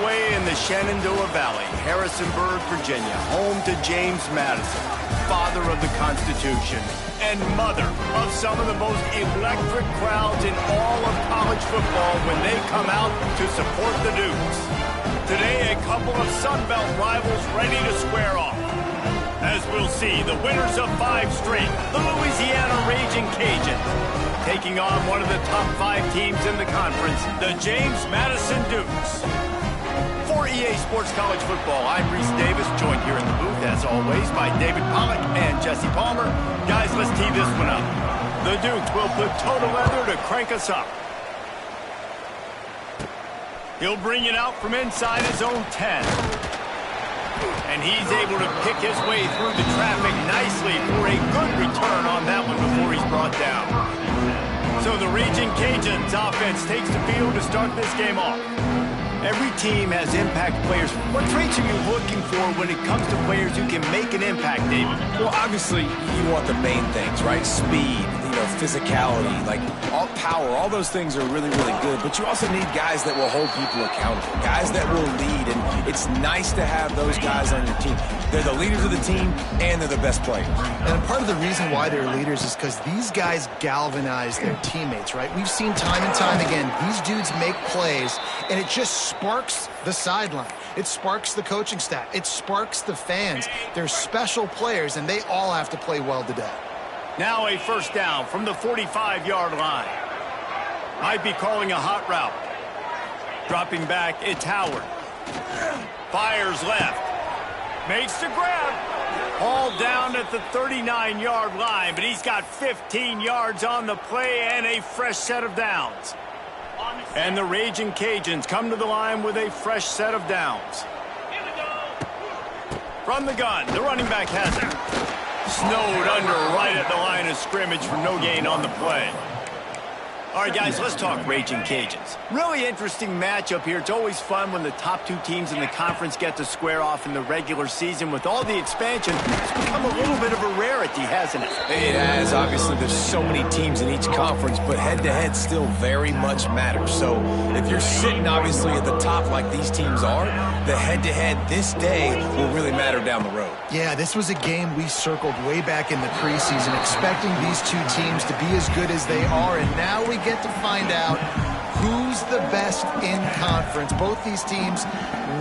away in the Shenandoah Valley, Harrisonburg, Virginia, home to James Madison, father of the Constitution, and mother of some of the most electric crowds in all of college football when they come out to support the Dukes. Today, a couple of Sun Belt rivals ready to square off. As we'll see, the winners of 5 straight, the Louisiana Raging Cajuns, taking on one of the top 5 teams in the conference, the James Madison Dukes. For EA Sports College Football, I'm Reese Davis, joined here in the booth, as always, by David Pollack and Jesse Palmer. Guys, let's tee this one up. The Dukes will put total leather to crank us up. He'll bring it out from inside his own 10. And he's able to pick his way through the traffic nicely for a good return on that one before he's brought down. So the Raging Cajuns offense takes the field to start this game off. Every team has impact players. What traits are you looking for when it comes to players who can make an impact, David? Well, obviously, you want the main things, right? Speed, physicality, like all power, all those things are really, really good. But you also need guys that will hold people accountable, guys that will lead. And it's nice to have those guys on your team. They're the leaders of the team, and they're the best players. And part of the reason why they're leaders is because these guys galvanize their teammates, right? We've seen time and time again, these dudes make plays, and it just sparks the sideline. It sparks the coaching staff. It sparks the fans. They're special players, and they all have to play well today. Now a first down from the 45-yard line. Might be calling a hot route. Dropping back, it's Howard. Fires left. Makes the grab. Hauled down at the 39-yard line, but he's got 15 yards on the play and a fresh set of downs. And the Raging Cajuns come to the line with a fresh set of downs. From the gun, the running back has it. Snowed under right at the line of scrimmage for no gain on the play. All right, guys, let's talk Raging Cajuns. Really interesting matchup here. It's always fun when the top 2 teams in the conference get to square off in the regular season. With all the expansion, it's become a little bit of a rarity, hasn't it? It has. Obviously, there's so many teams in each conference, but head-to-head still very much matters. So if you're sitting, obviously, at the top like these teams are, the head-to-head this day will really matter down the road. Yeah, this was a game we circled way back in the preseason, expecting these 2 teams to be as good as they are, and now we get to find out who's the best in conference. Both these teams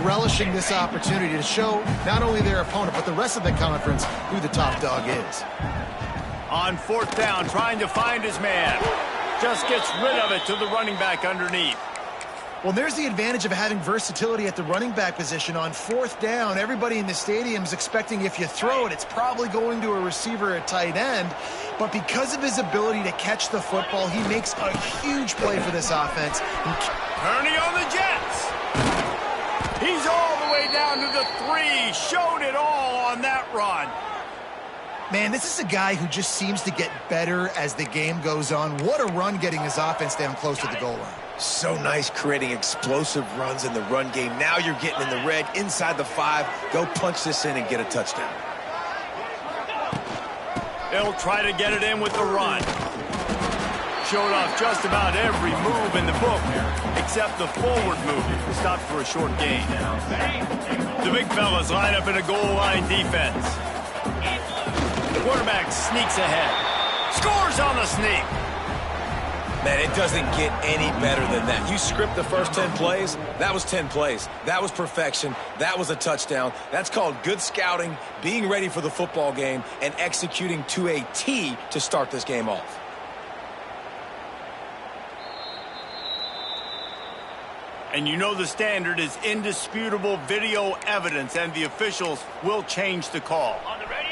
relishing this opportunity to show not only their opponent, but the rest of the conference who the top dog is. On 4th down, trying to find his man. Just gets rid of it to the running back underneath. Well, there's the advantage of having versatility at the running back position. On 4th down, everybody in the stadium is expecting if you throw it, it's probably going to a receiver at tight end. But because of his ability to catch the football, he makes a huge play for this offense. Turning on the Jets. He's all the way down to the 3. Showed it all on that run. Man, this is a guy who just seems to get better as the game goes on. What a run getting his offense down close to the goal line. So nice creating explosive runs in the run game. Now you're getting in the red, inside the 5. Go punch this in and get a touchdown. They'll try to get it in with the run. Showed off just about every move in the book, except the forward move. Stopped for a short gain. The big fellas line up in a goal line defense. The quarterback sneaks ahead. Scores on the sneak. Man, it doesn't get any better than that. You script the first 10 plays, that was 10 plays. That was perfection. That was a touchdown. That's called good scouting, being ready for the football game, and executing to a T to start this game off. And you know the standard is indisputable video evidence, and the officials will change the call.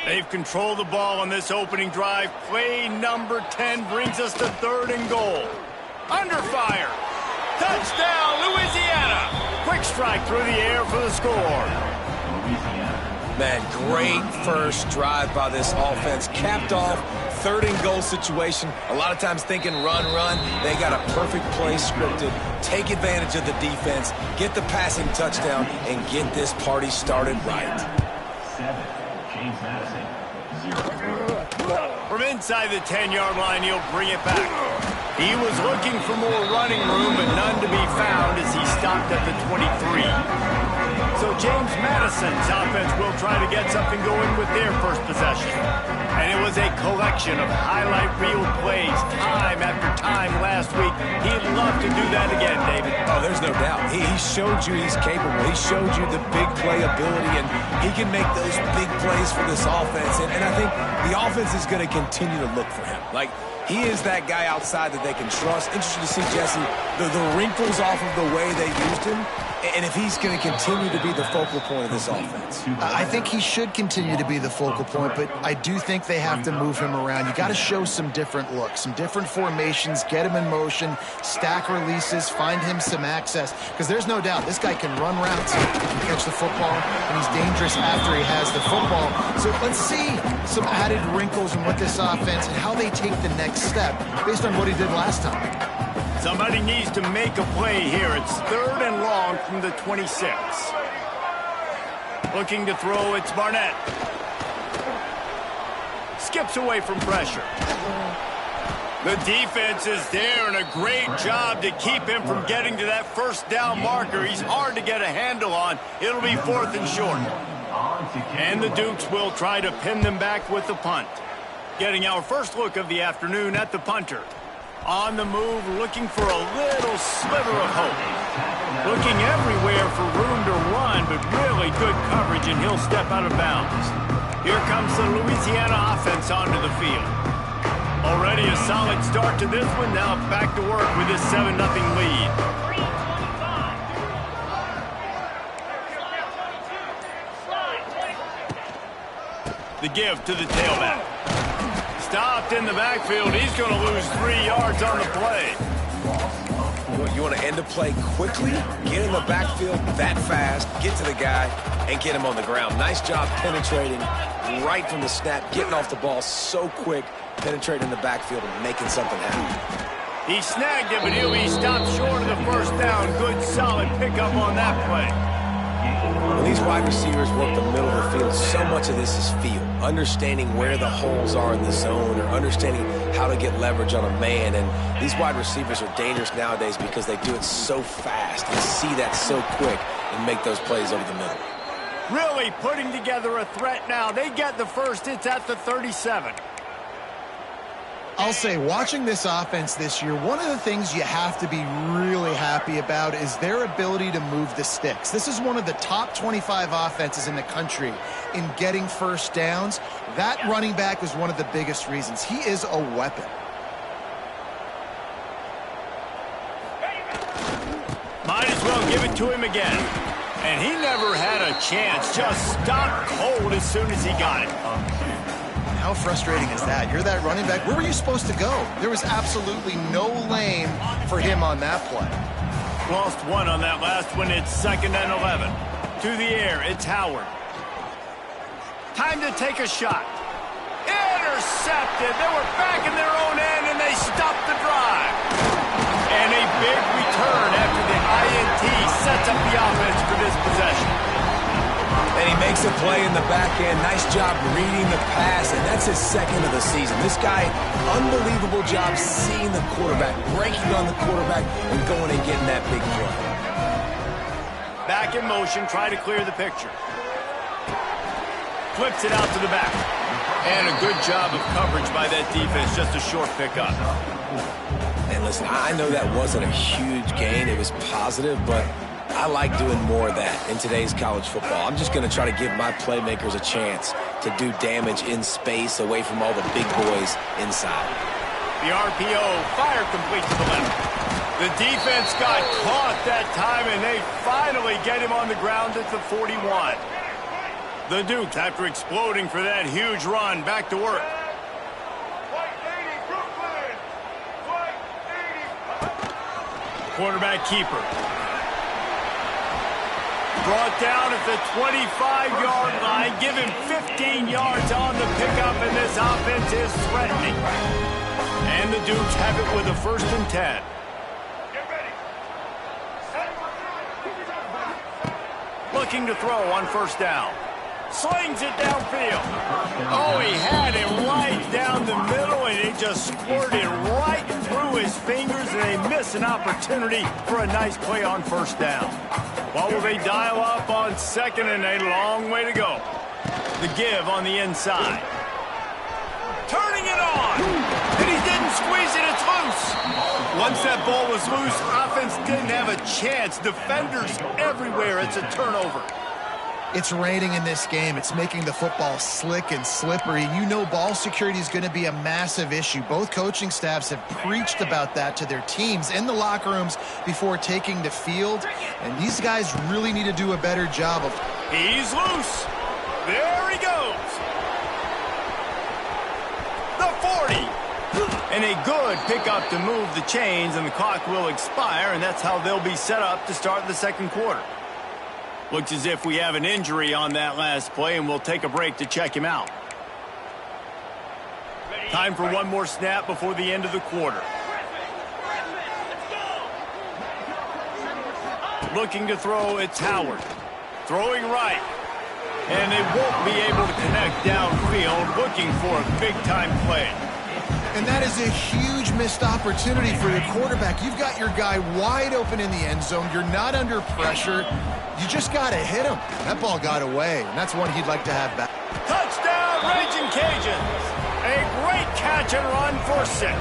They've controlled the ball on this opening drive. Play number 10 brings us to 3rd and goal. Under fire. Touchdown, Louisiana. Quick strike through the air for the score. Man, great first drive by this offense. Capped off, 3rd and goal situation. A lot of times thinking run. They got a perfect play scripted. Take advantage of the defense, get the passing touchdown, and get this party started right. 7. James Madison, 0. From inside the 10-yard line, he'll bring it back. He was looking for more running room, but none to be found as he stopped at the 23. So James Madison's offense will try to get something going with their first possession. And it was a collection of highlight reel plays time after time last week. He'd love to do that again, David. Oh, there's no doubt. He showed you he's capable. He showed you the big play ability, and he can make those big plays for this offense. And I think the offense is going to continue to look for him. Like, he is that guy outside that they can trust. Interesting to see, Jesse, the wrinkles off of the way they used him, and if he's going to continue to be the focal point of this offense. I think he should continue to be the focal point, but I do think they have to move him around. You got to show some different looks, some different formations, get him in motion, stack releases, find him some access, because there's no doubt this guy can run routes, he can catch the football, and he's dangerous after he has the football. So let's see some added wrinkles in what this offense and how they take the next step based on what he did last time. Somebody needs to make a play here. It's 3rd and long from the 26. Looking to throw, it's Barnett. Skips away from pressure. The defense is there, and a great job to keep him from getting to that first down marker. He's hard to get a handle on. It'll be 4th and short. And the Dukes will try to pin them back with the punt. Getting our first look of the afternoon at the punter. On the move, looking for a little sliver of hope. Looking everywhere for room to run, but really good coverage, and he'll step out of bounds. Here comes the Louisiana offense onto the field. Already a solid start to this one. Now back to work with this 7-0 lead. The give to the tailback. Stopped in the backfield. He's going to lose 3 yards on the play. You want to end the play quickly, get in the backfield that fast, get to the guy, and get him on the ground. Nice job penetrating right from the snap, getting off the ball so quick, penetrating the backfield and making something happen. He snagged him, but he'll be stopped short of the first down. Good, solid pickup on that play. When these wide receivers work the middle of the field, so much of this is feel. Understanding where the holes are in the zone, or understanding how to get leverage on a man. And these wide receivers are dangerous nowadays because they do it so fast and see that so quick and make those plays over the middle. Really putting together a threat now. They get the first. It's at the 37. I'll say, watching this offense this year, one of the things you have to be really happy about is their ability to move the sticks. This is one of the top 25 offenses in the country in getting first downs. That running back is one of the biggest reasons. He is a weapon. Might as well give it to him again. And he never had a chance. Just stopped cold as soon as he got it. How frustrating is that? You're that running back. Where were you supposed to go? There was absolutely no lane for him on that play. Lost one on that last one. It's 2nd and 11. To the air, it's Howard. Time to take a shot. Intercepted. They were back in their own end, and they stopped the drive. And a big return after the INT sets up the offense for this possession. And he makes a play in the back end. Nice job reading the pass, and that's his 2nd of the season. This guy, unbelievable job seeing the quarterback, breaking on the quarterback, and going and getting that big play. Back in motion, try to clear the picture. Flips it out to the back. And a good job of coverage by that defense, just a short pickup. And listen, I know that wasn't a huge gain. It was positive, but I like doing more of that in today's college football. I'm just going to try to give my playmakers a chance to do damage in space away from all the big boys inside. The RPO, fire complete to the left. The defense got caught that time, and they finally get him on the ground at the 41. The Dukes, after exploding for that huge run, back to work. Quarterback keeper. Brought down at the 25-yard line. Give him 15 yards on the pickup, and this offense is threatening. And the Dukes have it with a 1st and 10. Looking to throw on 1st down. Slings it downfield. Oh, he had him right down the middle, and it just squirted right through his fingers, and they miss an opportunity for a nice play on first down. Well, will they dial up on second and a long way to go? The give on the inside. Turning it on, and he didn't squeeze it, it's loose. Once that ball was loose, offense didn't have a chance. Defenders everywhere, it's a turnover. It's raining in this game. It's making the football slick and slippery. You know ball security is going to be a massive issue. Both coaching staffs have preached about that to their teams in the locker rooms before taking the field, and these guys really need to do a better job of... He's loose. There he goes. The 40. And a good pickup to move the chains, and the clock will expire, and that's how they'll be set up to start the second quarter. Looks as if we have an injury on that last play, and we'll take a break to check him out. Time for one more snap before the end of the quarter. Looking to throw, it's Howard. Throwing right. And they won't be able to connect downfield, looking for a big-time play. And that is a huge missed opportunity for your quarterback. You've got your guy wide open in the end zone. You're not under pressure. You just got to hit him. That ball got away, and that's one he'd like to have back. Touchdown, Raging Cajuns. A great catch and run for 6.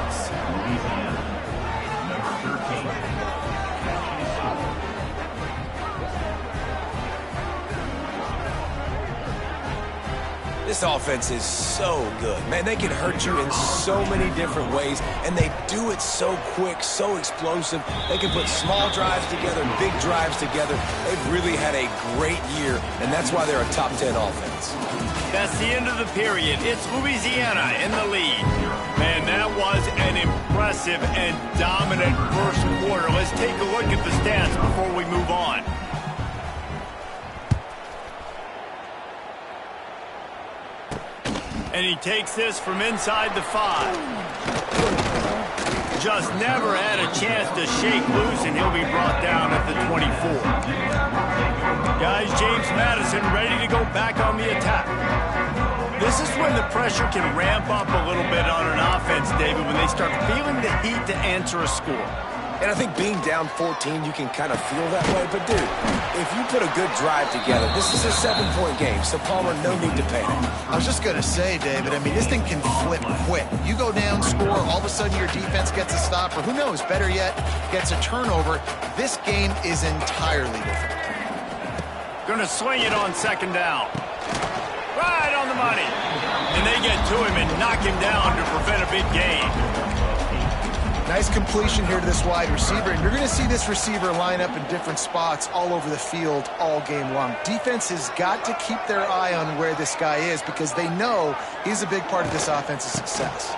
This offense is so good. Man, they can hurt you in so many different ways, and they do it so quick, so explosive. They can put small drives together, big drives together. They've really had a great year, and that's why they're a top 10 offense. That's the end of the period. It's Louisiana in the lead. Man, that was an impressive and dominant first quarter. Let's take a look at the stats before we move on. And he takes this from inside the 5. Just never had a chance to shake loose, and he'll be brought down at the 24. Guys, James Madison ready to go back on the attack. This is when the pressure can ramp up a little bit on an offense, David, when they start feeling the heat to answer a score. And I think being down 14, you can kind of feel that way. But, dude, if you put a good drive together, this is a 7-point game, so Palmer, no need to panic. I was just going to say, David, I mean, this thing can flip quick. You go down, score, all of a sudden your defense gets a stop, or who knows, better yet, gets a turnover. This game is entirely different. Going to swing it on second down. Right on the money. And they get to him and knock him down to prevent a big gain. Nice completion here to this wide receiver, and you're going to see this receiver line up in different spots all over the field all game long. Defense has got to keep their eye on where this guy is because they know he's a big part of this offense's success.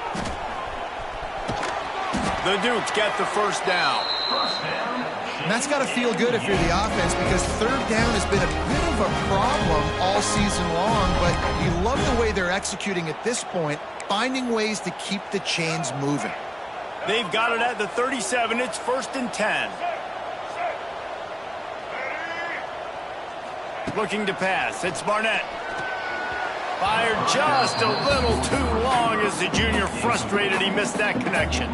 The Dukes get the first down. And that's got to feel good if you're the offense because third down has been a bit of a problem all season long, but you love the way they're executing at this point, finding ways to keep the chains moving. They've got it at the 37. It's 1st and 10. Looking to pass. It's Barnett. Fired just a little too long as the junior frustrated. He missed that connection.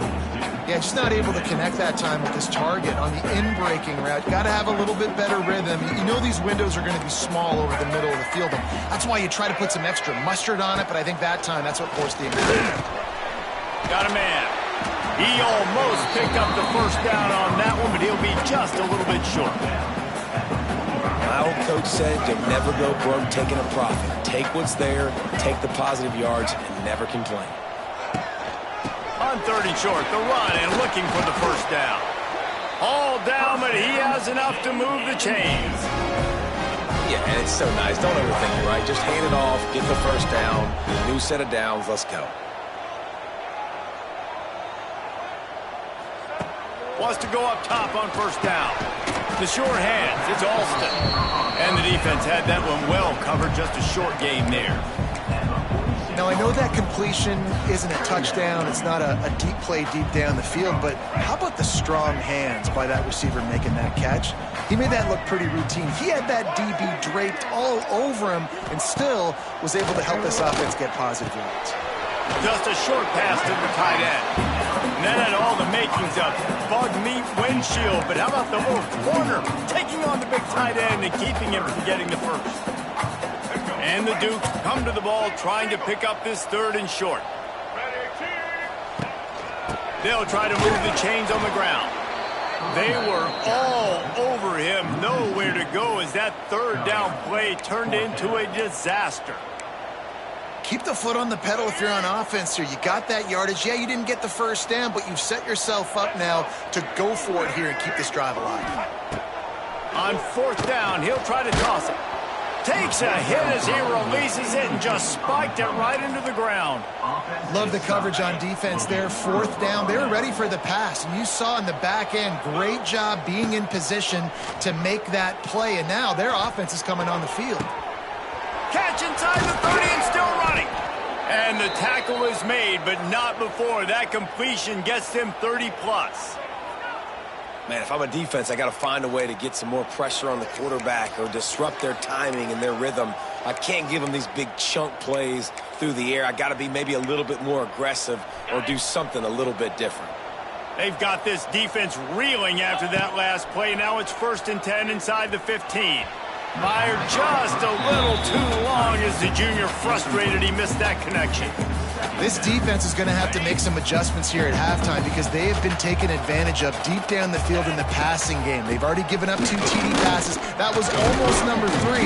Yeah, just not able to connect that time with his target on the in-breaking route. Got to have a little bit better rhythm. You know these windows are going to be small over the middle of the field. And that's why you try to put some extra mustard on it, but I think that time that's what forced the improvement. Got a man. He almost picked up the first down on that one, but he'll be just a little bit short. My old coach said you'll never go broke taking a profit. Take what's there, take the positive yards, and never complain. On 3rd and short, the run and looking for the first down. All down, but he has enough to move the chains. Yeah, and it's so nice. Don't overthink it, right? Just hand it off, get the first down, new set of downs, let's go. Wants to go up top on first down. The sure hands, it's Alston. And the defense had that one well covered, just a short game there. Now, I know that completion isn't a touchdown. It's not a deep play deep down the field, but how about the strong hands by that receiver making that catch? He made that look pretty routine. He had that DB draped all over him and still was able to help this offense get positive yards. Just a short pass to the tight end. And that had all the makings of bug meat windshield, but how about the little corner taking on the big tight end and keeping him from getting the first? And the Dukes come to the ball trying to pick up this 3rd and short. They'll try to move the chains on the ground. They were all over him, nowhere to go as that 3rd down play turned into a disaster. Keep the foot on the pedal if you're on offense here. You got that yardage. Yeah, you didn't get the first down, but you've set yourself up now to go for it here and keep this drive alive. On 4th down, he'll try to toss it. Takes a hit as he releases it and just spiked it right into the ground. Love the coverage on defense there. 4th down. They were ready for the pass, and you saw in the back end, great job being in position to make that play, and now their offense is coming on the field. Catch inside the 30 and still running. And the tackle is made, but not before that completion gets them 30-plus. Man, if I'm a defense, I got to find a way to get some more pressure on the quarterback or disrupt their timing and their rhythm. I can't give them these big chunk plays through the air. I got to be maybe a little bit more aggressive or do something a little bit different. They've got this defense reeling after that last play. Now it's 1st and 10 inside the 15. Fired just a little too long as the junior frustrated he missed that connection. This defense is going to have to make some adjustments here at halftime because they have been taken advantage of deep down the field in the passing game. They've already given up 2 TD passes. That was almost number 3,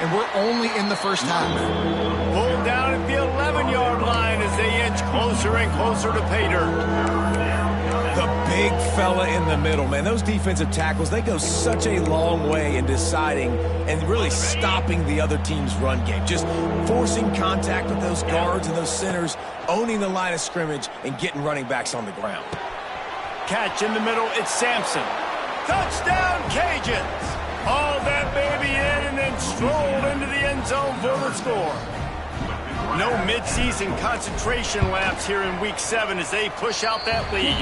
and we're only in the first half. Pulled down at the 11-yard line as they inch closer and closer to pay dirt. The big fella in the middle, man. Those defensive tackles, they go such a long way in deciding and really stopping the other team's run game. Just forcing contact with those guards and those centers, owning the line of scrimmage, and getting running backs on the ground. Catch in the middle, it's Sampson. Touchdown, Cajuns! Hauled that baby in and then strolled into the end zone for the score. No midseason concentration laps here in Week 7 as they push out that lead.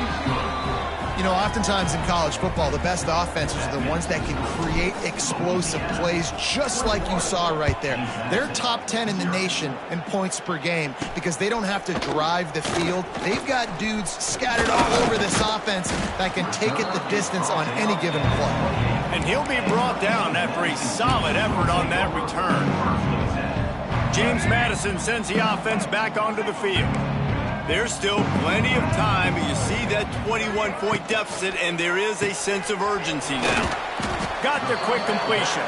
You know, oftentimes in college football, the best offenses are the ones that can create explosive plays just like you saw right there. They're top 10 in the nation in points per game because they don't have to drive the field. They've got dudes scattered all over this offense that can take it the distance on any given play. And he'll be brought down after a solid effort on that return. James Madison sends the offense back onto the field. There's still plenty of time, but you see that 21-point deficit, and there is a sense of urgency now. Got the quick completion.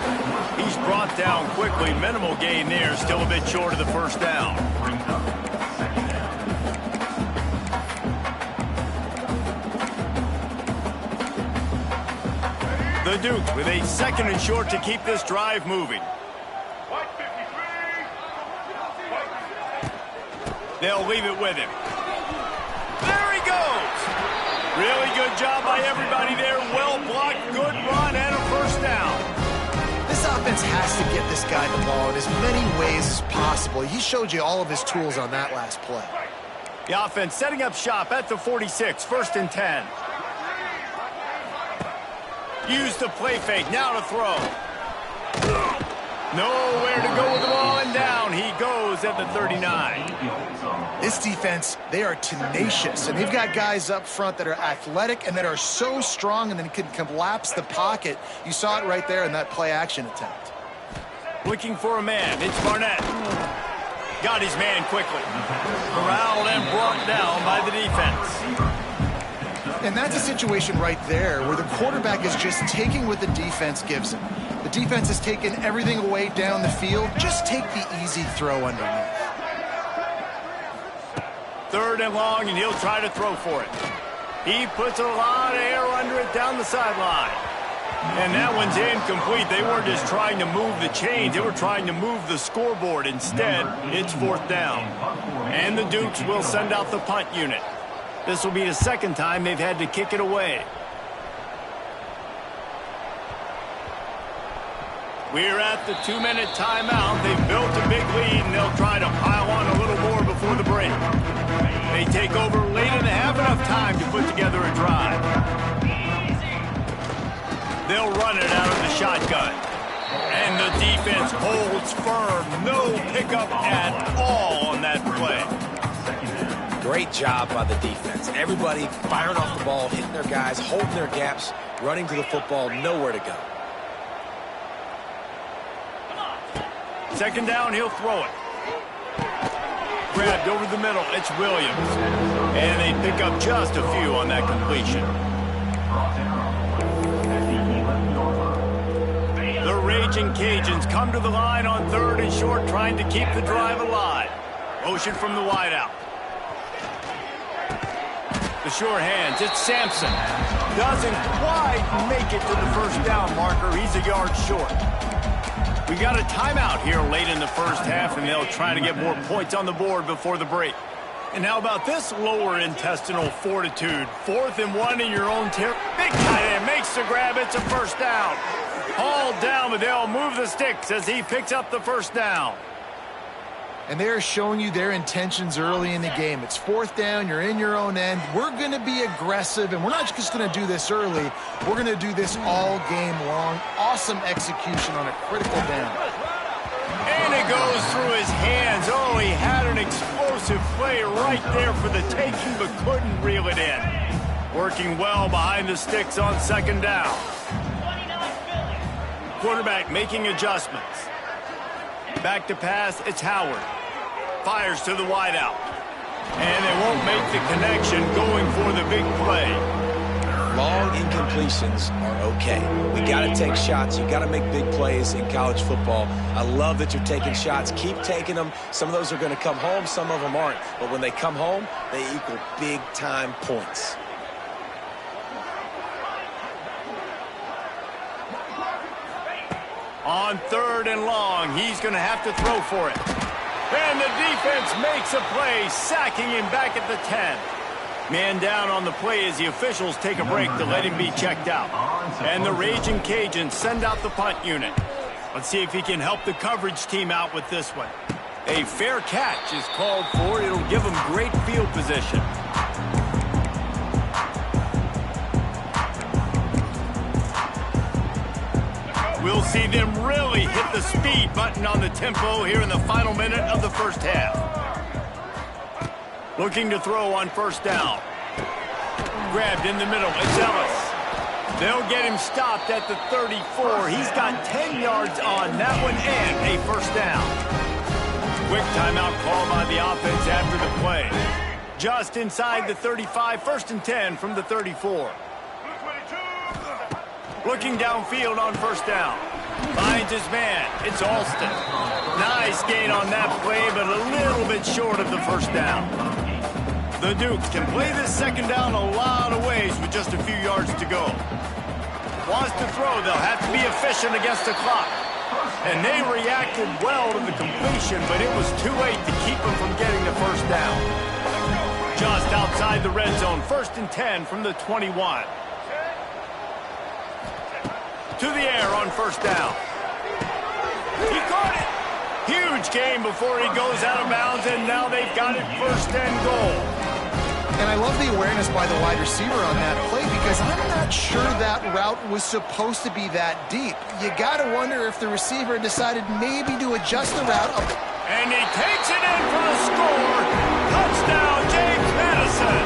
He's brought down quickly. Minimal gain there, still a bit short of the first down. The Dukes with a 2nd and short to keep this drive moving. They'll leave it with him. There he goes. Really good job by everybody there. Well blocked, good run, and a first down. This offense has to get this guy the ball in as many ways as possible. He showed you all of his tools on that last play. The offense setting up shop at the 46, 1st and 10. Use the play fake, now to throw. Nowhere to go with the ball, and down he goes at the 39. This defense, they are tenacious, and they've got guys up front that are athletic and that are so strong and then can collapse the pocket. You saw it right there in that play-action attempt. Looking for a man, it's Barnett. Got his man quickly. Corralled and brought down by the defense. And that's a situation right there where the quarterback is just taking what the defense gives him. The defense has taken everything away down the field. Just take the easy throw underneath. 3rd and long, and he'll try to throw for it. He puts a lot of air under it down the sideline. And that one's incomplete. They weren't just trying to move the chains. They were trying to move the scoreboard. Instead, it's 4th down. And the Dukes will send out the punt unit. This will be the 2nd time they've had to kick it away. We're at the 2-minute timeout. They've built a big lead, and they'll try to pile on a little more before the break. They take over late and have enough time to put together a drive. They'll run it out of the shotgun. And the defense holds firm. No pickup at all on that play. Great job by the defense. Everybody firing off the ball, hitting their guys, holding their gaps, running to the football, nowhere to go. Second down, he'll throw it. Grabbed over the middle, it's Williams. And they pick up just a few on that completion. The Raging Cajuns come to the line on 3rd and short, trying to keep the drive alive. Motion from the wideout. The sure hands, it's Sampson. Doesn't quite make it to the first down marker. He's a yard short. We got a timeout here late in the first half, and they'll try to get more points on the board before the break. And how about this lower intestinal fortitude? 4th and 1 in your own territory. Big tight end makes the grab. It's a first down. Hauled down, but they'll move the sticks as he picks up the first down. And they're showing you their intentions early in the game. It's 4th down, you're in your own end. We're going to be aggressive, and we're not just going to do this early. We're going to do this all game long. Awesome execution on a critical down. And it goes through his hands. Oh, he had an explosive play right there for the taking, but couldn't reel it in. Working well behind the sticks on second down. Quarterback making adjustments. Back to pass, it's Howard. Fires to the wideout. And they won't make the connection going for the big play. Long incompletions are okay. We got to take shots. You got to make big plays in college football. I love that you're taking shots. Keep taking them. Some of those are going to come home. Some of them aren't. But when they come home, they equal big-time points. On 3rd and long, he's going to have to throw for it. And the defense makes a play, sacking him back at the 10. Man down on the play as the officials take a break to let him be checked out. And the Raging Cajuns send out the punt unit. Let's see if he can help the coverage team out with this one. A fair catch is called for. It'll give him great field position. We'll see them really hit the speed button on the tempo here in the final minute of the first half. Looking to throw on first down. Grabbed in the middle, it's Ellis. They'll get him stopped at the 34. He's got 10 yards on that one and a first down. Quick timeout call by the offense after the play. Just inside the 35, 1st and 10 from the 34. Looking downfield on first down. Finds his man. It's Alston. Nice gain on that play, but a little bit short of the first down. The Dukes can play this second down a lot of ways with just a few yards to go. Wants to throw. They'll have to be efficient against the clock. And they reacted well to the completion, but it was too late to keep them from getting the first down. Just outside the red zone. 1st and 10 from the 21. To the air on first down. He caught it. Huge gain before he goes out of bounds, and now they've got it 1st and goal. And I love the awareness by the wide receiver on that play because I'm not sure that route was supposed to be that deep. You got to wonder if the receiver decided maybe to adjust the route. And he takes it in for the score. Touchdown, James Madison.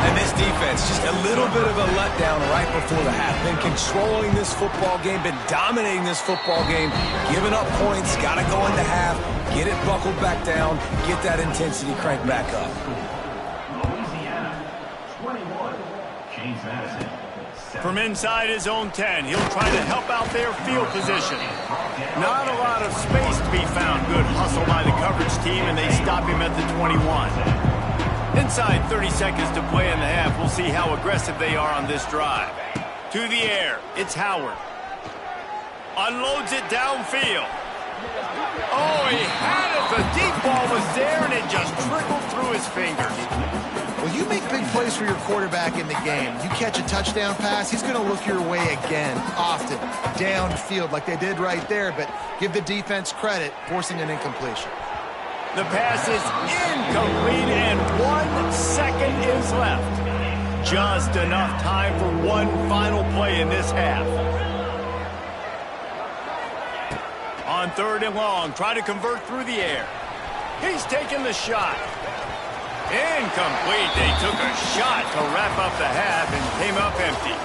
And this defense, just a little bit of a letdown right before the half. Been controlling this football game, been dominating this football game, giving up points, got to go into half, get it buckled back down, get that intensity cranked back up. Louisiana, 21, James Madison. From inside his own 10, he'll try to help out their field position. Not a lot of space to be found. Good hustle by the coverage team, and they stop him at the 21. Inside 30 seconds to play in the half. We'll see how aggressive they are on this drive. To the air, it's Howard. Unloads it downfield. Oh, he had it. The deep ball was there, and it just trickled through his fingers. Well, you make big plays for your quarterback in the game. You catch a touchdown pass, he's going to look your way again, often, downfield like they did right there, but give the defense credit, forcing an incompletion. The pass is incomplete, and 1 second is left. Just enough time for one final play in this half. On 3rd and long, try to convert through the air. He's taking the shot. Incomplete. They took a shot to wrap up the half and came up empty.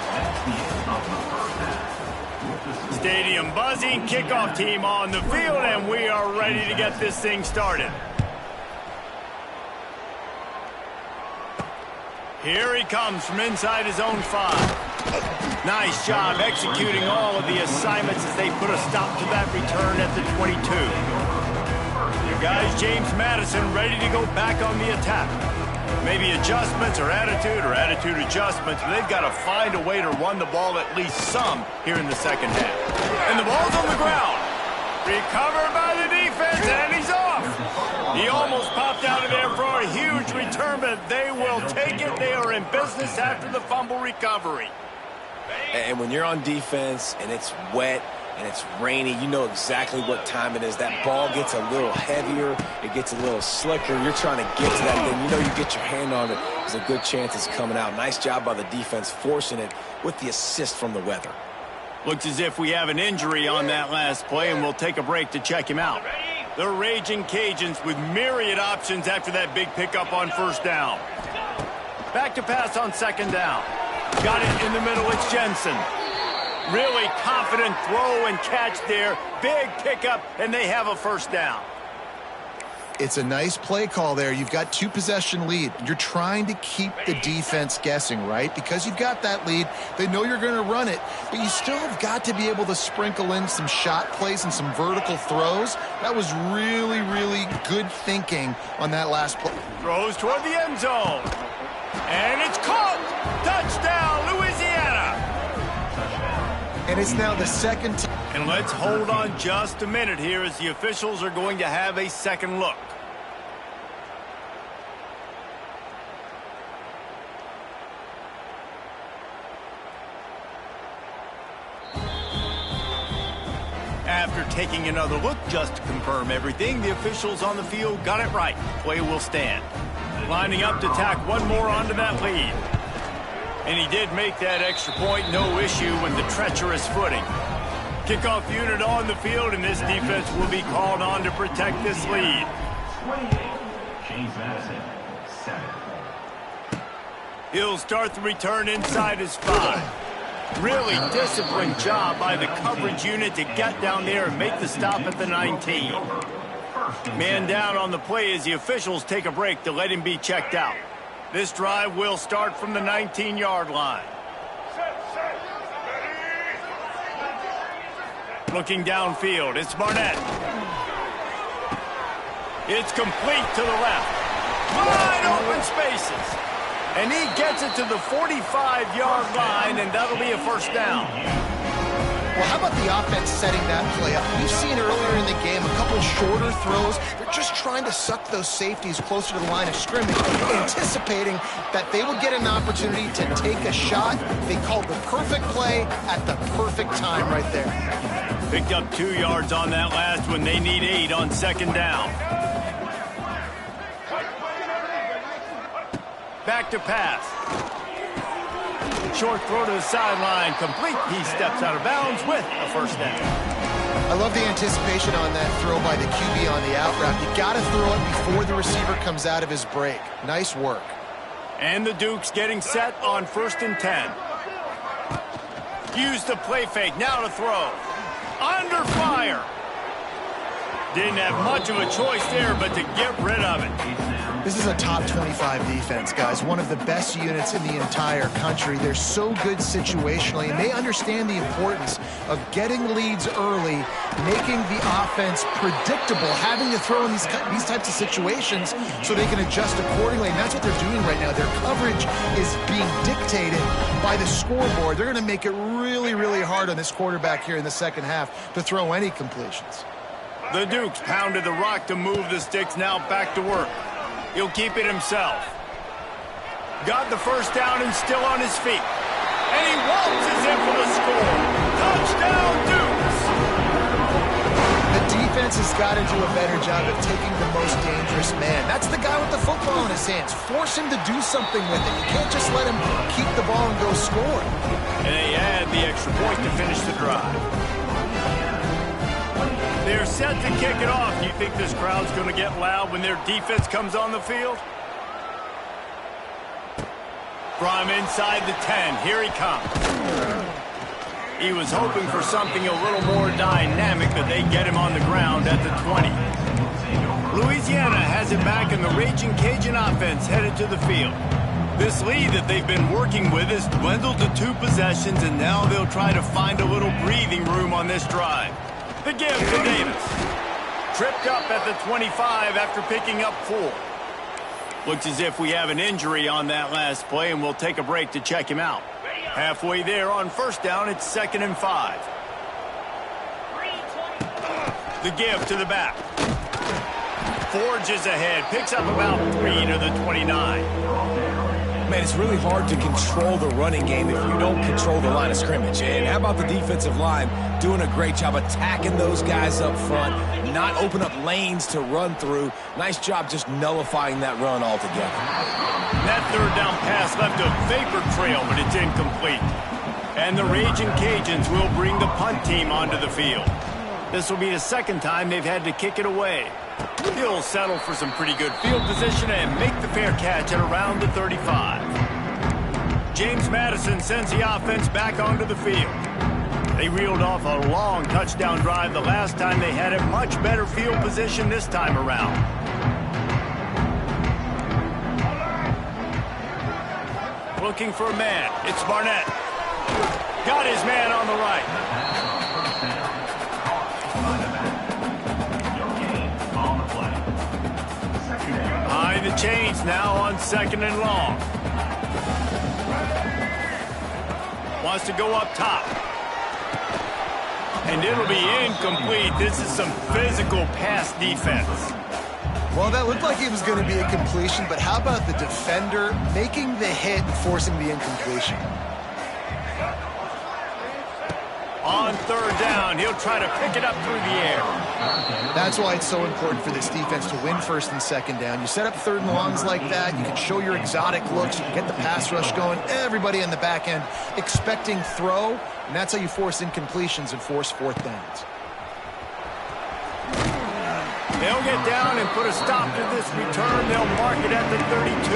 Stadium buzzing, kickoff team on the field, and we are ready to get this thing started. Here he comes from inside his own 5. Nice job executing all of the assignments as they put a stop to that return at the 22. Your guys, James Madison, ready to go back on the attack. Maybe adjustments or attitude adjustments, but they've got to find a way to run the ball at least some here in the second half. And the ball's on the ground. Recovered by the defense, and he's off. He almost popped out of there for a huge return, but they will take it. They are in business after the fumble recovery. And when you're on defense and it's wet and it's rainy, you know exactly what time it is. That ball gets a little heavier. It gets a little slicker. You're trying to get to that thing. You know you get your hand on it. There's a good chance it's coming out. Nice job by the defense forcing it with the assist from the weather. Looks as if we have an injury on that last play, and we'll take a break to check him out. The Raging Cajuns with myriad options after that big pickup on first down. Back to pass on second down. Got it in the middle. It's Jensen. Really confident throw and catch there. Big pickup, and they have a first down. It's a nice play call there. You've got 2-possession lead. You're trying to keep the defense guessing, right? Because you've got that lead. They know you're going to run it, but you still have got to be able to sprinkle in some shot plays and some vertical throws. That was really, really good thinking on that last play. Throws toward the end zone. And it's caught. Touchdown, Louisiana. And it's now the second time. And let's hold on just a minute here as the officials are going to have a second look. After taking another look just to confirm everything, the officials on the field got it right. Play will stand. Lining up to tack one more onto that lead. And he did make that extra point, no issue with the treacherous footing. Kickoff unit on the field, and this defense will be called on to protect this lead. 28, James Madison, 7. He'll start the return inside his 5. Really disciplined job by the coverage unit to get down there and make the stop at the 19. Man down on the play as the officials take a break to let him be checked out. This drive will start from the 19-yard line. Looking downfield, it's Barnett. It's complete to the left. Wide open spaces. And he gets it to the 45-yard line, and that'll be a first down. Well, how about the offense setting that play up? We've seen earlier in the game a couple shorter throws. They're just trying to suck those safeties closer to the line of scrimmage, anticipating that they would get an opportunity to take a shot. They called the perfect play at the perfect time right there. Picked up 2 yards on that last one. They need 8 on second down. Back to pass. Short throw to the sideline, complete. He steps out of bounds with a first down. I love the anticipation on that throw by the QB on the out route. You got to throw it before the receiver comes out of his break. Nice work. And the Dukes getting set on 1st and 10. Use the play fake, now to throw. Under fire. Didn't have much of a choice there, but to get rid of it. This is a top 25 defense, guys. One of the best units in the entire country. They're so good situationally, and they understand the importance of getting leads early, making the offense predictable, having to throw in these types of situations so they can adjust accordingly. And that's what they're doing right now. Their coverage is being dictated by the scoreboard. They're going to make it really, really hard on this quarterback here in the second half to throw any completions. The Dukes pounded the rock to move the sticks, now back to work. He'll keep it himself. Got the first down and still on his feet. And he waltzes in for the score. Touchdown, Dukes! The defense has got to do a better job of taking the most dangerous man. That's the guy with the football in his hands. Force him to do something with it. You can't just let him keep the ball and go score. And they add the extra point to finish the drive. They're set to kick it off. Do you think this crowd's going to get loud when their defense comes on the field? From inside the 10, here he comes. He was hoping for something a little more dynamic, but they get him on the ground at the 20. Louisiana has it back, and the Raging Cajun offense headed to the field. This lead that they've been working with has dwindled to 2 possessions, and now they'll try to find a little breathing room on this drive. The give to Davis. Tripped up at the 25 after picking up 4. Looks as if we have an injury on that last play, and we'll take a break to check him out. Halfway there on first down, it's 2nd and 5. The give to the back. Forges ahead, picks up about 3 to the 29. Man, it's really hard to control the running game if you don't control the line of scrimmage. And how about the defensive line doing a great job attacking those guys up front, not open up lanes to run through. Nice job just nullifying that run altogether. That third down pass left a vapor trail, but it's incomplete. And the Raging Cajuns will bring the punt team onto the field. This will be the 2nd time they've had to kick it away. He'll settle for some pretty good field position and make the fair catch at around the 35. James Madison sends the offense back onto the field. They reeled off a long touchdown drive the last time they had a much better field position this time around. Looking for a man. It's Barnett. Got his man on the right. Behind the chains now on 2nd and long. Wants to go up top. And it'll be incomplete. This is some physical pass defense. Well, that looked like it was going to be a completion, but how about the defender making the hit and forcing the incompletion? On 3rd down, he'll try to pick it up through the air. That's why it's so important for this defense to win 1st and 2nd down. You set up 3rd and longs like that, you can show your exotic looks, you can get the pass rush going, everybody in the back end expecting throw, and that's how you force incompletions and force 4th downs. They'll get down and put a stop to this return. They'll mark it at the 32.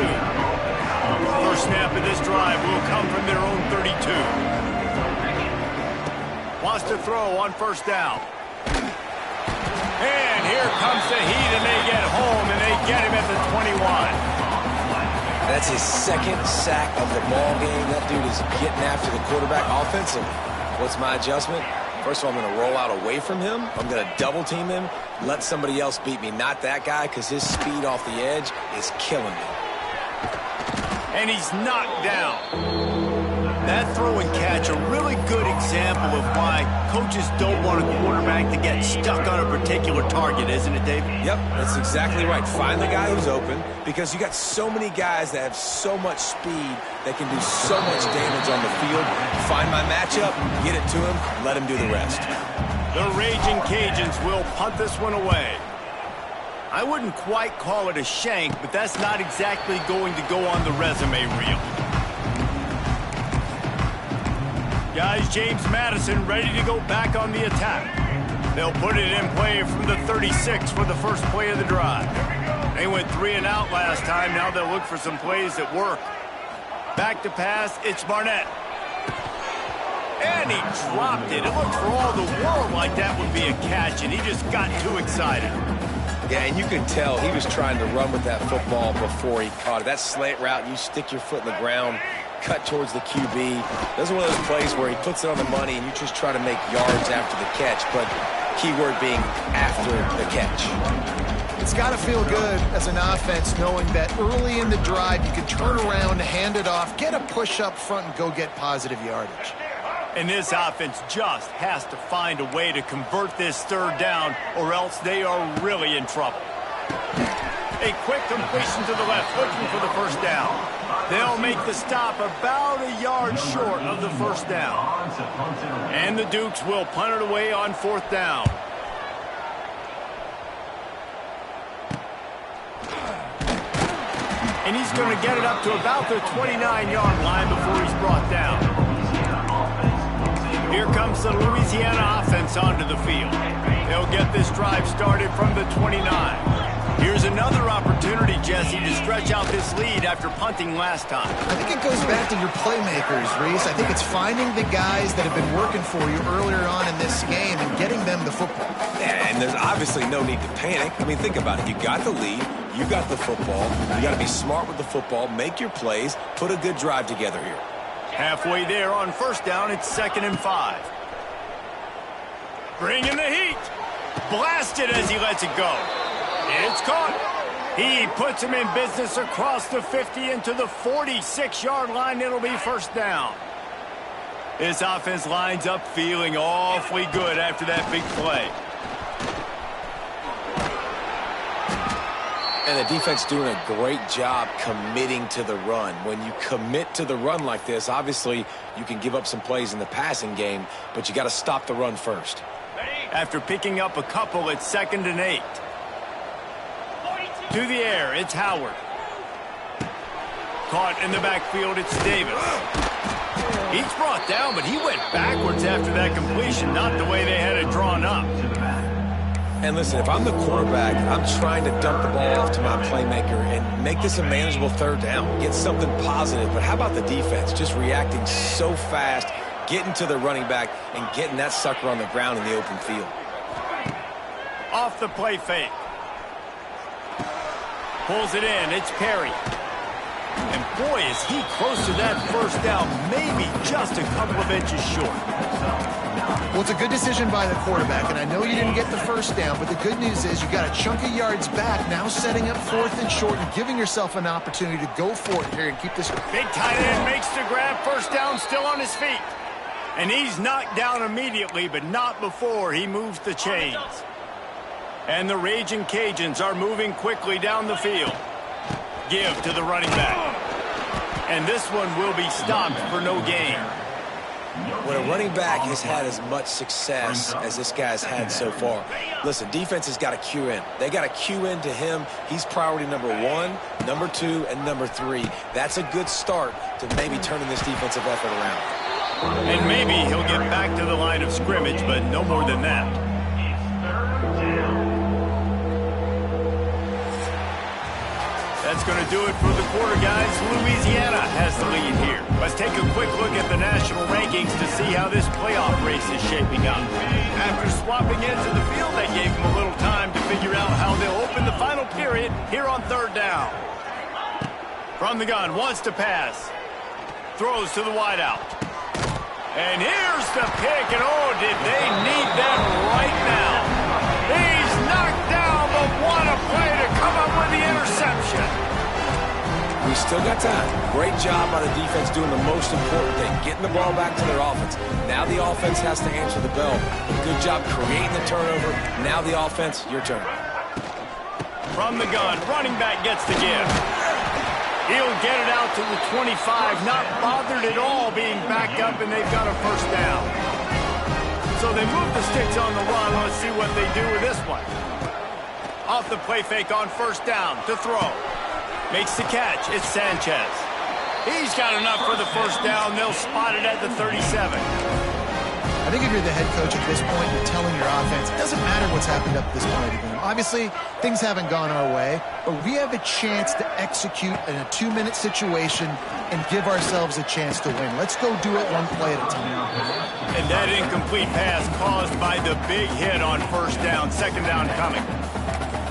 First snap of this drive will come from their own 32. Wants to throw on 1st down. And here comes the heat, and they get home, and they get him at the 21. That's his 2nd sack of the ball game. That dude is getting after the quarterback offensively. What's my adjustment? First of all, I'm going to roll out away from him. I'm going to double team him, let somebody else beat me. Not that guy, because his speed off the edge is killing me. And he's knocked down. That throw and catch, a really good example of why coaches don't want a quarterback to get stuck on a particular target, isn't it, Dave? Yep, that's exactly right. Find the guy who's open, because you got so many guys that have so much speed that can do so much damage on the field. Find my matchup, get it to him, let him do the rest. The Raging Cajuns will punt this one away. I wouldn't quite call it a shank, but that's not exactly going to go on the resume reel. Guys, James Madison ready to go back on the attack. They'll put it in play from the 36 for the first play of the drive. They went 3 and out last time. Now they'll look for some plays that work. Back to pass, it's Barnett. And he dropped it. It looked for all the world like that would be a catch, and he just got too excited. Yeah, and you could tell he was trying to run with that football before he caught it. That slant route, you stick your foot in the ground, cut towards the QB. Those are one of those plays where he puts it on the money and you just try to make yards after the catch, but keyword being after the catch. It's got to feel good as an offense knowing that early in the drive you can turn around, hand it off, get a push up front, and go get positive yardage. And this offense just has to find a way to convert this 3rd down, or else they are really in trouble. A quick completion to the left, looking for the 1st down. They'll make the stop about a yard short of the 1st down. And the Dukes will punt it away on 4th down. And he's going to get it up to about the 29-yard line before he's brought down. Here comes the Louisiana offense onto the field. They'll get this drive started from the 29. Here's another opportunity, Jesse, to stretch out this lead after punting last time. I think it goes back to your playmakers, Reese. I think it's finding the guys that have been working for you earlier on in this game and getting them the football. Yeah, and there's obviously no need to panic. I mean, think about it. You got the lead. You got the football. You got to be smart with the football, make your plays, put a good drive together here. Halfway there on first down, it's 2nd and 5. Bring in the heat. Blasted as he lets it go. It's caught. He puts him in business across the 50 into the 46-yard line. It'll be first down. This offense lines up feeling awfully good after that big play. And the defense doing a great job committing to the run. When you commit to the run like this, obviously you can give up some plays in the passing game, but you got to stop the run first. After picking up a couple, it's 2nd and 8. To the air, it's Howard. Caught in the backfield, it's Davis. He's brought down, but he went backwards after that completion, not the way they had it drawn up. And listen, if I'm the quarterback, I'm trying to dump the ball off to my playmaker and make this a manageable 3rd down, get something positive. But how about the defense? Just reacting so fast, getting to the running back, and getting that sucker on the ground in the open field. Off the play fake. Pulls it in. It's Perry. And boy, is he close to that first down, maybe just a couple of inches short. Well, it's a good decision by the quarterback, and I know you didn't get the first down, but the good news is you got a chunk of yards back, now setting up 4th and short and giving yourself an opportunity to go for it here and keep this. Big tight end makes the grab, first down, still on his feet. And he's knocked down immediately, but not before he moves the chains. And the Raging Cajuns are moving quickly down the field. Give to the running back. And this one will be stopped for no gain. When a running back has had as much success as this guy's had so far, listen, defense has got to cue in. They got to cue in to him. He's priority number 1, number 2, and number 3. That's a good start to maybe turning this defensive effort around. And maybe he'll get back to the line of scrimmage, but no more than that. That's going to do it for the quarter, guys. Louisiana has the lead here. Let's take a quick look at the national rankings to see how this playoff race is shaping up. After swapping ends of the field, that gave them a little time to figure out how they'll open the final period here on 3rd down. From the gun, wants to pass. Throws to the wideout. And here's the pick, and oh, did they need that right now. He's knocked down, but what a play to come up with the interception. We still got time. Great job by the defense doing the most important thing, getting the ball back to their offense. Now the offense has to answer the bell. Good job creating the turnover. Now the offense, your turn. From the gun, running back gets the give. He'll get it out to the 25, not bothered at all being backed up, and they've got a first down. So they move the sticks on the run. Let's see what they do with this one. Off the play fake on first down to throw. Makes the catch. It's Sanchez. He's got enough for the first down. They'll spot it at the 37. I think if you're the head coach at this point, you're telling your offense, it doesn't matter what's happened up to this point of the game. Obviously, things haven't gone our way, but we have a chance to execute in a 2-minute situation and give ourselves a chance to win. Let's go do it one play at a time. And that incomplete pass caused by the big hit on first down. 2nd down coming.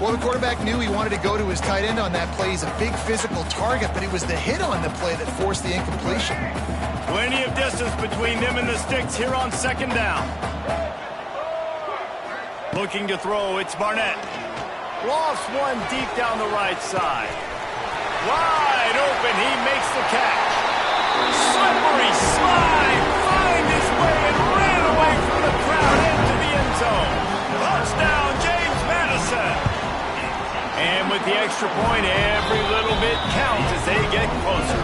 Well, the quarterback knew he wanted to go to his tight end on that play. He's a big physical target, but it was the hit on the play that forced the incompletion. Plenty of distance between them and the sticks here on 2nd down. Looking to throw, it's Barnett. Lost one deep down the right side. Wide open, he makes the catch. Slippery slide, find his way and ran away from the crowd into the end zone. Touchdown, James Madison. And with the extra point, every little bit counts as they get closer.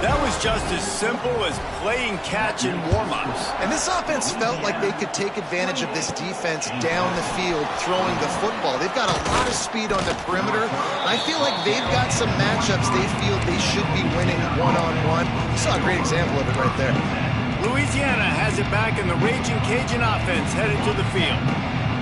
That was just as simple as playing catch in warm-ups. And this offense felt like they could take advantage of this defense down the field throwing the football. They've got a lot of speed on the perimeter. I feel like they've got some matchups they feel they should be winning one-on-one. You saw a great example of it right there. Louisiana has it back, and the Raging Cajun offense headed to the field.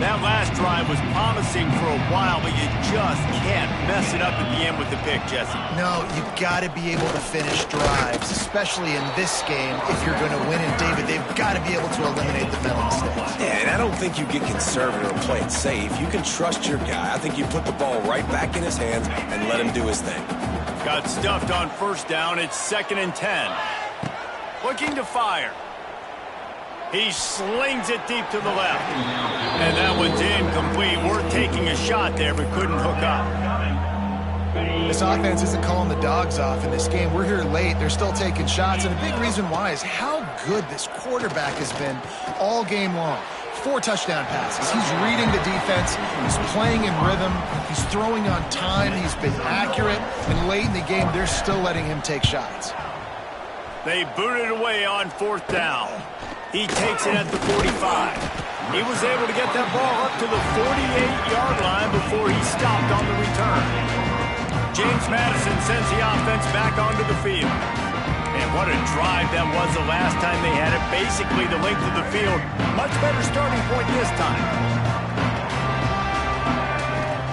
That last drive was promising for a while, but you just can't mess it up at the end with the pick, Jesse. No, you've got to be able to finish drives, especially in this game. If you're going to win it, David, they've got to be able to eliminate the mental mistakes. Yeah, and I don't think you get conservative or play it safe. You can trust your guy. I think you put the ball right back in his hands and let him do his thing. Got stuffed on first down. It's 2nd and 10. Looking to fire. He slings it deep to the left. And that one's incomplete. We're taking a shot there, but couldn't hook up. This offense isn't calling the dogs off in this game. We're here late. They're still taking shots. And a big reason why is how good this quarterback has been all game long. 4 touchdown passes. He's reading the defense. He's playing in rhythm. He's throwing on time. He's been accurate. And late in the game, they're still letting him take shots. They booted away on 4th down. He takes it at the 45. He was able to get that ball up to the 48-yard line before he stopped on the return. James Madison sends the offense back onto the field. And what a drive that was the last time they had it. Basically the length of the field. Much better starting point this time.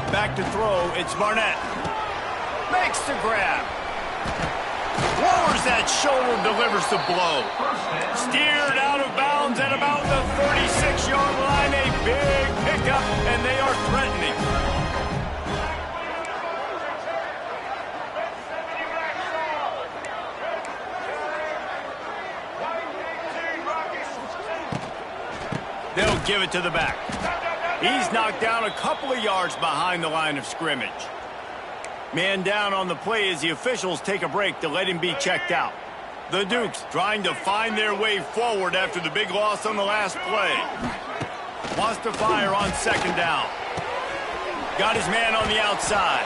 Back to throw. It's Barnett. Makes the grab. Lowers that shoulder, delivers the blow. Steered out of bounds at about the 36-yard line. A big pickup, and they are threatening. They'll give it to the back. He's knocked down a couple of yards behind the line of scrimmage. Man down on the play as the officials take a break to let him be checked out. The Dukes trying to find their way forward after the big loss on the last play. Wants to fire on 2nd down. Got his man on the outside.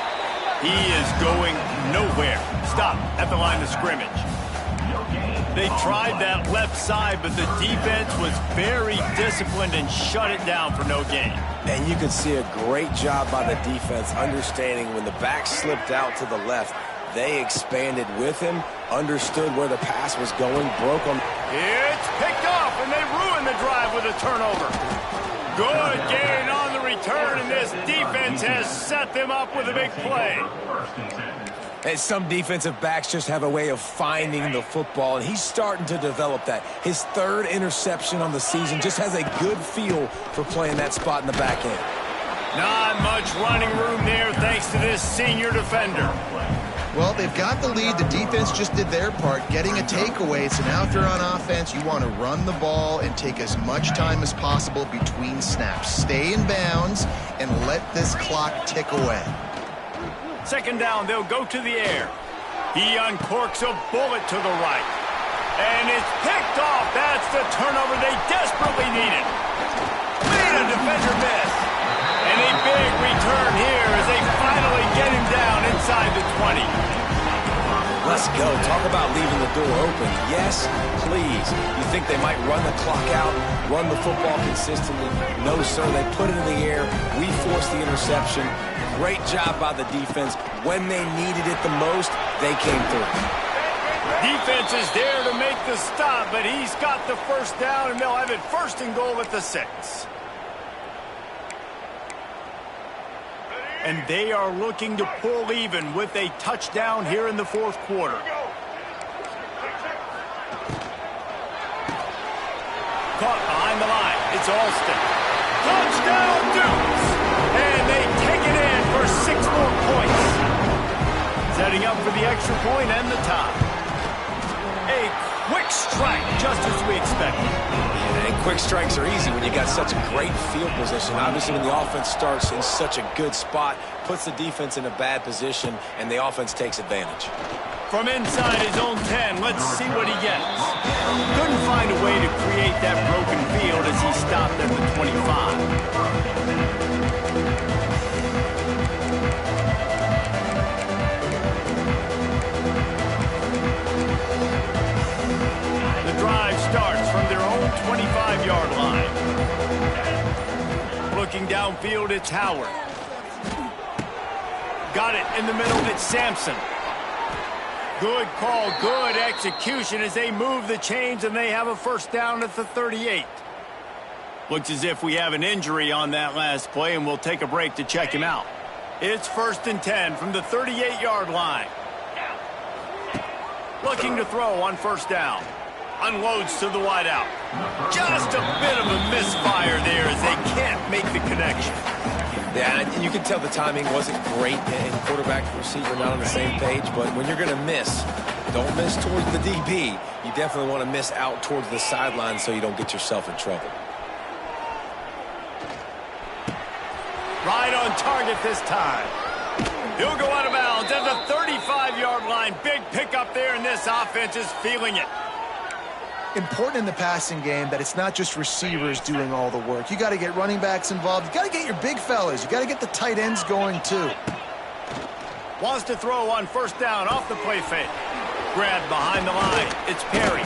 He is going nowhere. Stop at the line of scrimmage. They tried that left side, but the defense was very disciplined and shut it down for no gain. And you can see a great job by the defense understanding when the back slipped out to the left, they expanded with him, understood where the pass was going, broke them. It's picked off, and they ruin the drive with a turnover. Good gain on the return, and this defense has set them up with a big play. And some defensive backs just have a way of finding the football, and he's starting to develop that. His 3rd interception on the season, just has a good feel for playing that spot in the back end. Not much running room there thanks to this senior defender. Well, they've got the lead. The defense just did their part, getting a takeaway. So now if they're on offense, you want to run the ball and take as much time as possible between snaps. Stay in bounds and let this clock tick away. 2nd down, they'll go to the air. He uncorks a bullet to the right. And it's picked off. That's the turnover they desperately needed. Made a defender miss. And a big return here as they finally get him down inside the 20. Let's go. Talk about leaving the door open. Yes, please. You think they might run the clock out, run the football consistently? No, sir. They put it in the air. We forced the interception. Great job by the defense. When they needed it the most, they came through. Defense is there to make the stop, but he's got the first down, and they'll have it 1st and goal at the 6. And they are looking to pull even with a touchdown here in the 4th quarter. Caught behind the line. It's Alston. Touchdown, Dukes! And they take it in for 6 more points. Setting up for the extra point and the tie. A quick strike, just as we expected. And quick strikes are easy when you got such a great field position. Obviously, when the offense starts in such a good spot, puts the defense in a bad position, and the offense takes advantage. From inside his own 10, let's see what he gets. Couldn't find a way to create that broken field as he stopped at the 25. Starts from their own 25-yard line. Looking downfield, it's Howard. Got it in the middle, it's Sampson. Good call, good execution as they move the chains, and they have a 1st down at the 38. Looks as if we have an injury on that last play, and we'll take a break to check him out. It's 1st and 10 from the 38-yard line. Looking to throw on 1st down. Unloads to the wideout. Just a bit of a misfire there as they can't make the connection. Yeah, and you can tell the timing wasn't great, and quarterback and receiver not on the same page, but when you're going to miss, don't miss towards the DB. You definitely want to miss out towards the sideline so you don't get yourself in trouble. Right on target this time. He'll go out of bounds at the 35-yard line. Big pickup there, and this offense is feeling it. Important in the passing game that it's not just receivers doing all the work. You got to get running backs involved. You got to get your big fellas. You got to get the tight ends going too. Wants to throw on 1st down off the play fake. Grabbed behind the line. It's Perry.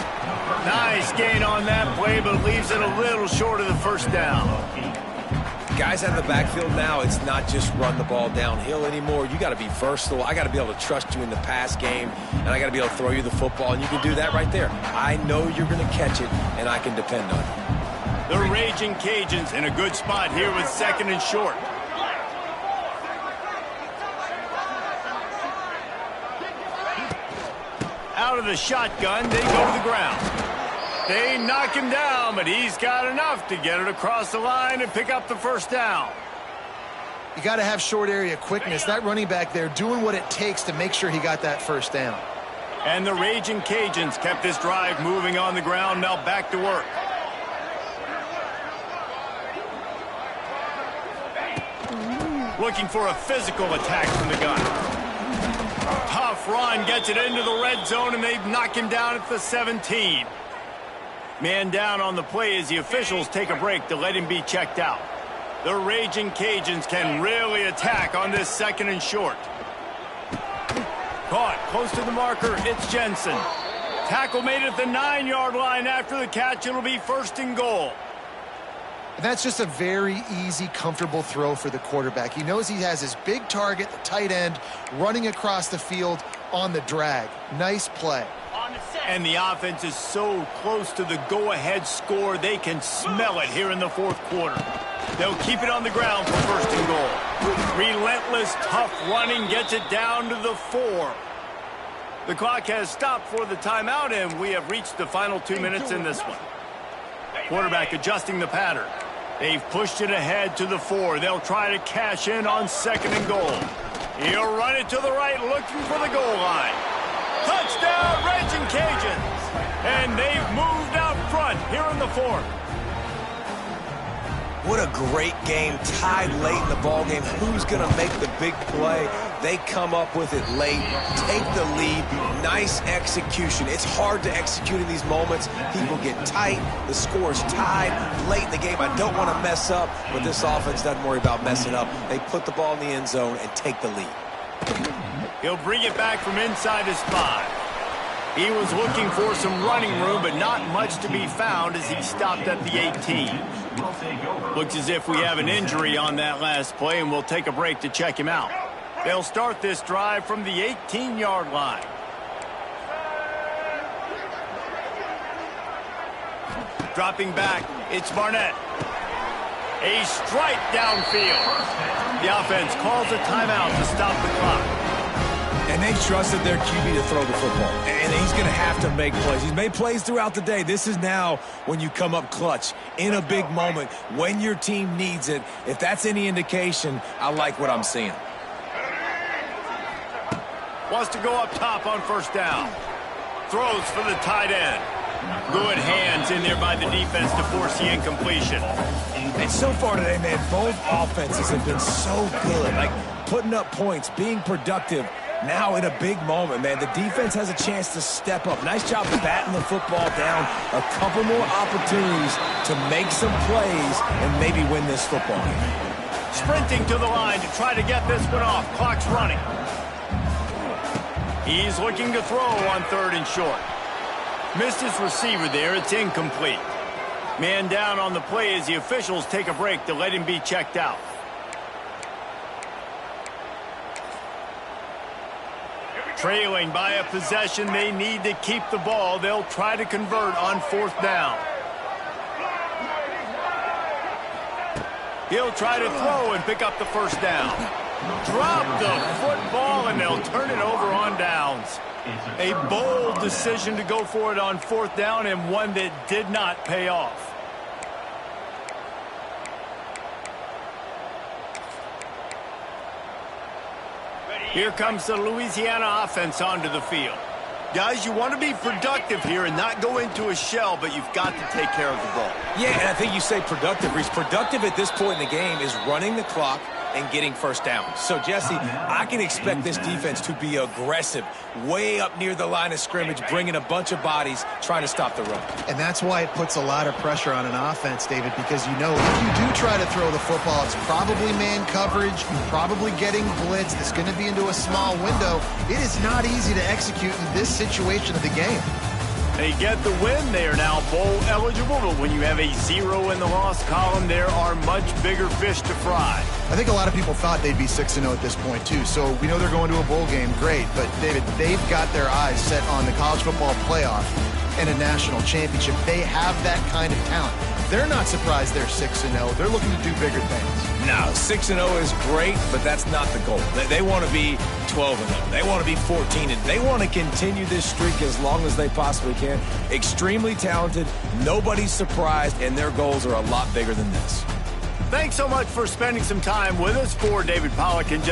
Nice gain on that play, but leaves it a little short of the 1st down. Guys out of the backfield now, it's not just run the ball downhill anymore. You got to be versatile. I got to be able to trust you in the pass game, and I got to be able to throw you the football, and you can do that right there. I know you're going to catch it, and I can depend on it. The Raging Cajuns in a good spot here with 2nd and short. Out of the shotgun, they go to the ground. They knock him down, but he's got enough to get it across the line and pick up the 1st down. You got to have short area quickness. That running back there doing what it takes to make sure he got that 1st down. And the Raging Cajuns kept this drive moving on the ground. Now back to work. Looking for a physical attack from the gun. Tough run, gets it into the red zone, and they knock him down at the 17. Man down on the play as the officials take a break to let him be checked out. The Raging Cajuns can really attack on this 2nd and short. Caught close to the marker, it's Jensen. Tackle made at the 9-yard line after the catch. It'll be 1st and goal. And that's just a very easy, comfortable throw for the quarterback. He knows he has his big target, the tight end, running across the field on the drag. Nice play. And the offense is so close to the go-ahead score, they can smell it here in the 4th quarter. They'll keep it on the ground for 1st and goal. Relentless, tough running gets it down to the 4. The clock has stopped for the timeout, and we have reached the final 2 minutes in this one. Quarterback adjusting the pattern. They've pushed it ahead to the 4. They'll try to cash in on 2nd and goal. He'll run it to the right, looking for the goal line. Touchdown, Raging Cajuns! And they've moved out front here in the 4th. What a great game, tied late in the ball game. Who's going to make the big play? They come up with it late, take the lead. Nice execution. It's hard to execute in these moments. People get tight. The score's tied late in the game. I don't want to mess up, but this offense doesn't worry about messing up. They put the ball in the end zone and take the lead. He'll bring it back from inside his 5. He was looking for some running room, but not much to be found as he stopped at the 18. Looks as if we have an injury on that last play, and we'll take a break to check him out. They'll start this drive from the 18-yard line. Dropping back, it's Barnett. A strike downfield. The offense calls a timeout to stop the clock. And they trusted their QB to throw the football. And he's going to have to make plays. He's made plays throughout the day. This is now when you come up clutch in a big moment when your team needs it. If that's any indication, I like what I'm seeing. Wants to go up top on 1st down. Throws for the tight end. Good hands in there by the defense to force the incompletion. And so far today, man, both offenses have been so good. Like putting up points, being productive. Now in a big moment, man, the defense has a chance to step up. Nice job batting the football down. A couple more opportunities to make some plays and maybe win this football game. Sprinting to the line to try to get this one off. Clock's running. He's looking to throw on 3rd and short. Missed his receiver there. It's incomplete. Man down on the play as the officials take a break to let him be checked out. Trailing by a possession, they need to keep the ball. They'll try to convert on 4th down. He'll try to throw and pick up the first down. Drop the football, and they'll turn it over on downs. A bold decision to go for it on fourth down, and one that did not pay off. Here comes the Louisiana offense onto the field. Guys, you want to be productive here and not go into a shell, but you've got to take care of the ball. Yeah, and I think you say productive, Reese. Productive at this point in the game is running the clock and getting first down. So, Jesse, I can expect this defense to be aggressive, way up near the line of scrimmage, bringing a bunch of bodies, trying to stop the run. And that's why it puts a lot of pressure on an offense, David, because you know if you do try to throw the football, it's probably man coverage, you're probably getting blitzed, it's going to be into a small window. It is not easy to execute in this situation of the game. They get the win. They are now bowl eligible, but when you have a 0 in the loss column, there are much bigger fish to fry. I think a lot of people thought they'd be 6-0 at this point, too. So we know they're going to a bowl game. Great. But, David, they've got their eyes set on the college football playoff and a national championship. They have that kind of talent. They're not surprised they're 6-0. They're looking to do bigger things. No, 6-0 is great, but that's not the goal. They want to be 12-0. They want to be 14-0. They want to continue this streak as long as they possibly can. Extremely talented. Nobody's surprised, and their goals are a lot bigger than this. Thanks so much for spending some time with us. For David Pollack and